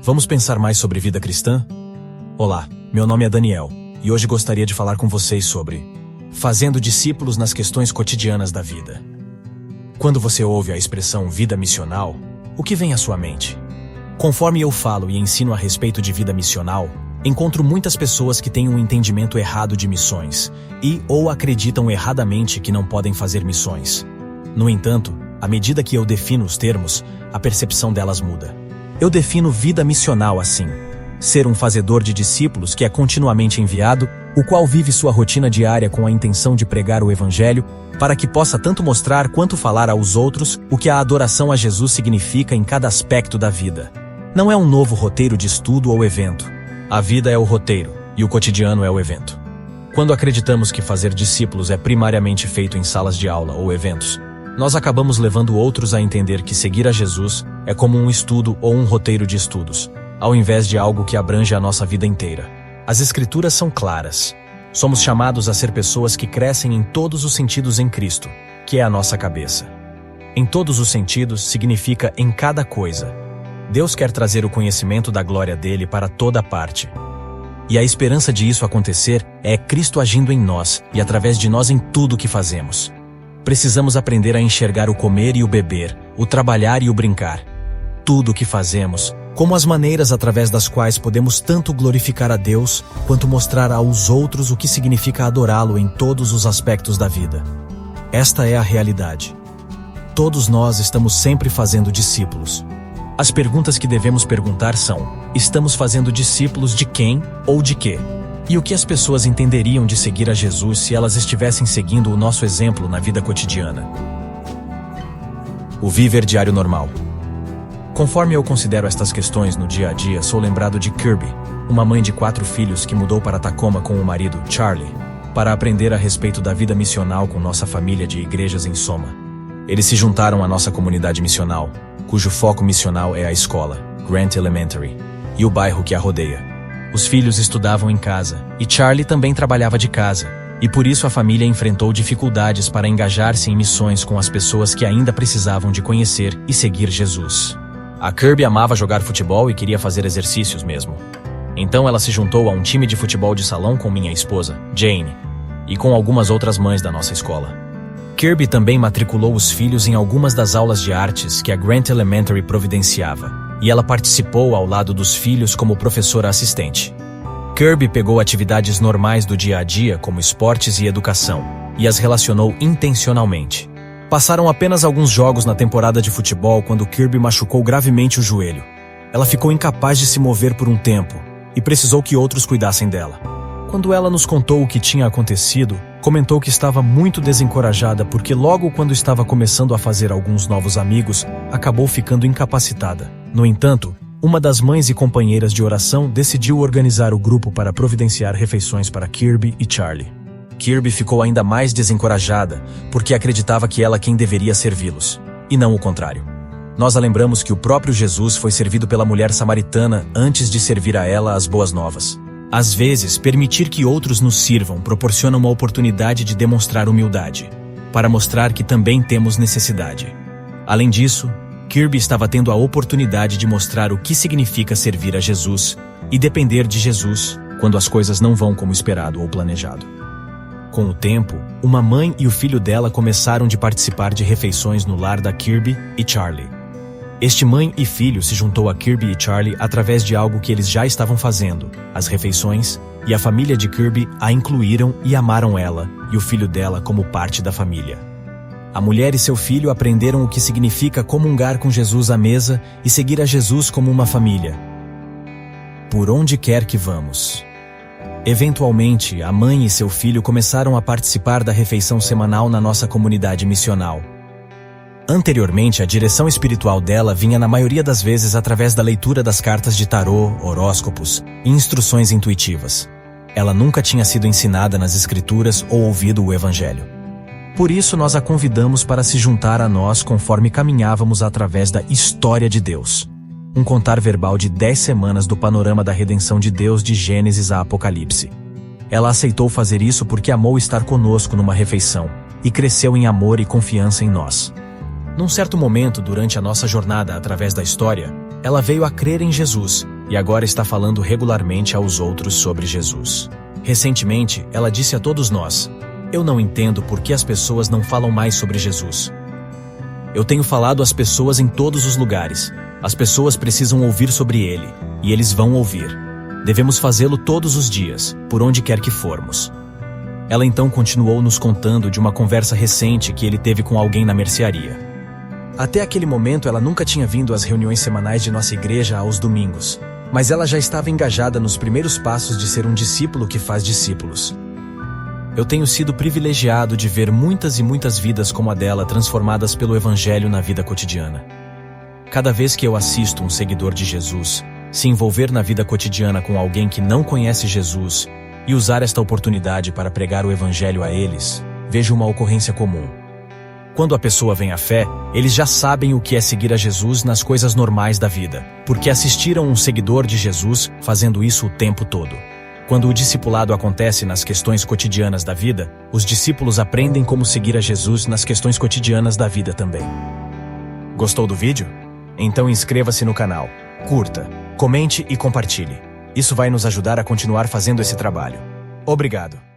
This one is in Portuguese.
Vamos pensar mais sobre vida cristã? Olá, meu nome é Daniel, e hoje gostaria de falar com vocês sobre fazendo discípulos nas questões cotidianas da vida. Quando você ouve a expressão vida missional, o que vem à sua mente? Conforme eu falo e ensino a respeito de vida missional, encontro muitas pessoas que têm um entendimento errado de missões ou acreditam erradamente que não podem fazer missões. No entanto, à medida que eu defino os termos, a percepção delas muda. Eu defino vida missional assim: ser um fazedor de discípulos que é continuamente enviado, o qual vive sua rotina diária com a intenção de pregar o Evangelho, para que possa tanto mostrar quanto falar aos outros o que a adoração a Jesus significa em cada aspecto da vida. Não é um novo roteiro de estudo ou evento. A vida é o roteiro, e o cotidiano é o evento. Quando acreditamos que fazer discípulos é primariamente feito em salas de aula ou eventos, nós acabamos levando outros a entender que seguir a Jesus é como um estudo ou um roteiro de estudos, ao invés de algo que abrange a nossa vida inteira. As Escrituras são claras. Somos chamados a ser pessoas que crescem em todos os sentidos em Cristo, que é a nossa cabeça. Em todos os sentidos significa em cada coisa. Deus quer trazer o conhecimento da glória dele para toda parte. E a esperança de isso acontecer é Cristo agindo em nós e através de nós em tudo o que fazemos. Precisamos aprender a enxergar o comer e o beber, o trabalhar e o brincar. Tudo o que fazemos, como as maneiras através das quais podemos tanto glorificar a Deus, quanto mostrar aos outros o que significa adorá-lo em todos os aspectos da vida. Esta é a realidade. Todos nós estamos sempre fazendo discípulos. As perguntas que devemos perguntar são: estamos fazendo discípulos de quem ou de quê? E o que as pessoas entenderiam de seguir a Jesus se elas estivessem seguindo o nosso exemplo na vida cotidiana? O viver diário normal. Conforme eu considero estas questões no dia a dia, sou lembrado de Kirby, uma mãe de 4 filhos que mudou para Tacoma com o marido, Charlie, para aprender a respeito da vida missional com nossa família de igrejas em Soma. Eles se juntaram à nossa comunidade missional, cujo foco missional é a escola, Grant Elementary, e o bairro que a rodeia. Os filhos estudavam em casa, e Charlie também trabalhava de casa, e por isso a família enfrentou dificuldades para engajar-se em missões com as pessoas que ainda precisavam de conhecer e seguir Jesus. A Kirby amava jogar futebol e queria fazer exercícios mesmo. Então ela se juntou a um time de futebol de salão com minha esposa, Jane, e com algumas outras mães da nossa escola. Kirby também matriculou os filhos em algumas das aulas de artes que a Grant Elementary providenciava, e ela participou ao lado dos filhos como professora assistente. Kirby pegou atividades normais do dia a dia, como esportes e educação, e as relacionou intencionalmente. Passaram apenas alguns jogos na temporada de futebol quando Kirby machucou gravemente o joelho. Ela ficou incapaz de se mover por um tempo, e precisou que outros cuidassem dela. Quando ela nos contou o que tinha acontecido, comentou que estava muito desencorajada porque logo quando estava começando a fazer alguns novos amigos, acabou ficando incapacitada. No entanto, uma das mães e companheiras de oração decidiu organizar o grupo para providenciar refeições para Kirby e Charlie. Kirby ficou ainda mais desencorajada porque acreditava que ela quem deveria servi-los, e não o contrário. Nós a lembramos que o próprio Jesus foi servido pela mulher samaritana antes de servir a ela as boas novas. Às vezes, permitir que outros nos sirvam proporciona uma oportunidade de demonstrar humildade, para mostrar que também temos necessidade. Além disso, Kirby estava tendo a oportunidade de mostrar o que significa servir a Jesus e depender de Jesus quando as coisas não vão como esperado ou planejado. Com o tempo, uma mãe e o filho dela começaram a participar de refeições no lar da Kirby e Charlie. Este mãe e filho se juntou a Kirby e Charlie através de algo que eles já estavam fazendo, as refeições, e a família de Kirby a incluíram e amaram ela e o filho dela como parte da família. A mulher e seu filho aprenderam o que significa comungar com Jesus à mesa e seguir a Jesus como uma família. Por onde quer que vamos. Eventualmente, a mãe e seu filho começaram a participar da refeição semanal na nossa comunidade missional. Anteriormente, a direção espiritual dela vinha na maioria das vezes através da leitura das cartas de tarô, horóscopos e instruções intuitivas. Ela nunca tinha sido ensinada nas Escrituras ou ouvido o Evangelho. Por isso, nós a convidamos para se juntar a nós conforme caminhávamos através da história de Deus. Um contar verbal de 10 semanas do panorama da redenção de Deus de Gênesis a Apocalipse. Ela aceitou fazer isso porque amou estar conosco numa refeição e cresceu em amor e confiança em nós. Num certo momento durante a nossa jornada através da história, ela veio a crer em Jesus e agora está falando regularmente aos outros sobre Jesus. Recentemente, ela disse a todos nós: "Eu não entendo por que as pessoas não falam mais sobre Jesus. Eu tenho falado às pessoas em todos os lugares. As pessoas precisam ouvir sobre ele, e eles vão ouvir. Devemos fazê-lo todos os dias, por onde quer que formos." Ela então continuou nos contando de uma conversa recente que ele teve com alguém na mercearia. Até aquele momento ela nunca tinha vindo às reuniões semanais de nossa igreja aos domingos, mas ela já estava engajada nos primeiros passos de ser um discípulo que faz discípulos. Eu tenho sido privilegiado de ver muitas e muitas vidas como a dela transformadas pelo Evangelho na vida cotidiana. Cada vez que eu assisto um seguidor de Jesus se envolver na vida cotidiana com alguém que não conhece Jesus e usar esta oportunidade para pregar o Evangelho a eles, vejo uma ocorrência comum. Quando a pessoa vem à fé, eles já sabem o que é seguir a Jesus nas coisas normais da vida, porque assistiram um seguidor de Jesus fazendo isso o tempo todo. Quando o discipulado acontece nas questões cotidianas da vida, os discípulos aprendem como seguir a Jesus nas questões cotidianas da vida também. Gostou do vídeo? Então inscreva-se no canal, curta, comente e compartilhe. Isso vai nos ajudar a continuar fazendo esse trabalho. Obrigado.